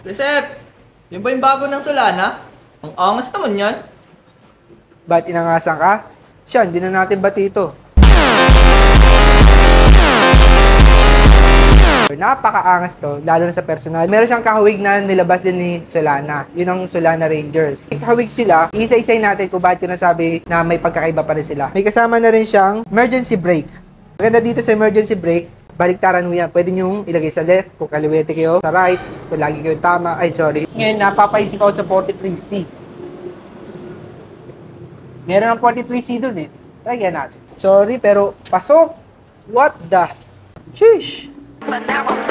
Joseph, yun ba yung bago ng Solana? Ang angas naman yan. Ba't inangasan ka? Siya, hindi na natin bati ito. Napakaangas to, lalo na sa personal. Meron siyang kahawig na nilabas din ni Solana. Yun ang Solana Rangers. May kahawig sila, isa-isay natin kung bakit ko nasabi na may pagkakaiba pa rin sila. May kasama na rin siyang emergency brake. Maganda dito sa emergency brake, baliktaran mo yan. Pwede nyo ilagay sa left, kung kaliwete kayo, sa right, kung lagi kayo tama. Ay, sorry. Ngayon, napapaisip ako sa 43C. Meron ng 43C dun eh. Lagyan natin. Sorry, pero pasok. What the? Sheesh. But now I'm